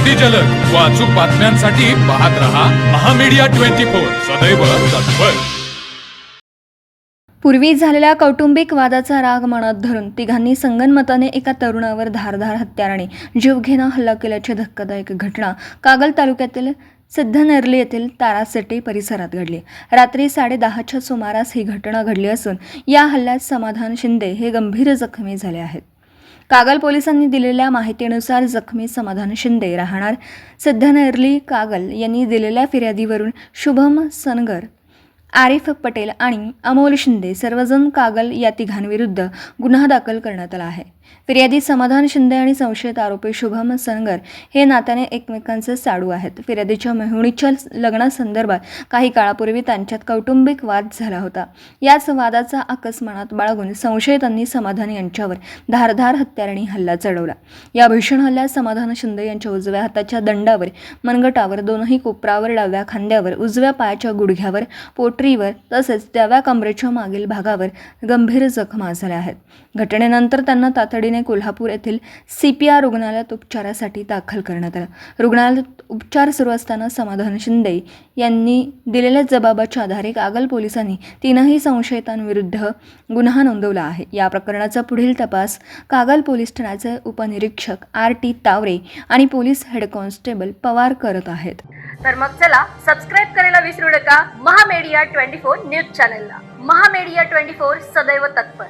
अगदी जलद व अचूक बातम्यांसाठी पाहत रहा महामीडिया 24 सदैव तत्पर। पूर्वी झालेल्या कौटुंबिक वादाचा राग मनात धरून तिघांनी संगनमताने एका तरुणावर धारदार हत्याराने जीवघेणा हल्ला केल्याची धक्कादायक घटना कागल तालुक्यातील सिद्धनेरली येथील तारासेटी परिसरात घडली। रात्री 10:30च्या सुमारास ही घटना घडली असून या हल्ल्यात समाधान शिंदे हे गंभीर जखमी झाले आहेत। कागल पोलिसांनी दिलेल्या माहितीनुसार जखमी समाधान शिंदे राहणार सिद्धनेरली कागल यांनी दिलेल्या फिर्यादीवरून शुभम सनगर, आरिफ पटेल आणि अमोल शिंदे सर्वजण कागल या तिघांविरुद्ध गुन्हा दाखल करण्यात आला आहे। फिर्यादी समाधान शिंदे आणि संशयित आरोपी शुभम सनगर हे नात्याने एकमेकांचे साडू आहेत। फिर्यादीच्या मेहुणीच्या लग्नासंदर्भात काही काळापूर्वी त्यांच्यात कौटुंबिक वाद झाला होता। याच वादाचा आकस मनात बाळगून संशयितांनी समाधान यांच्यावर धारदार हत्याराने हल्ला चढवला। या भीषण हल्ल्यात समाधान शिंदे यांच्या उजव्या हाताच्या दंडावर, मनगटावर, दोनही कोपरावर, डाव्या खांद्यावर, उजव्या पायाच्या गुडघ्यावर, पोटरीवर तसेच डाव्या कमरेच्या मागील भागावर गंभीर जखमा झाल्या आहेत। घटनेनंतर त्यांना तातडीने कोल्हापूर येथील CPR रुग्णालयात उपचारासाठी दाखल करण्यात आलं। रुग्णालयात उपचार सुरू असताना समाधान शिंदे यांनी दिलेल्या जबाबाच्या आधारे कागल पोलिसांनी तीनही संशयितांविरुद्ध गुन्हा नोंदवला आहे। या प्रकरणाचा पुढील तपास कागल पोलीस ठाण्याचे उपनिरीक्षक RT तावरे आणि पोलीस हेड कॉन्स्टेबल पवार करत आहेत। तर मग चला सबस्क्राईब करायला विसरू नका महामीडिया 24 न्यूज चॅनलला। महामीडिया 24 सदैव तत्पर।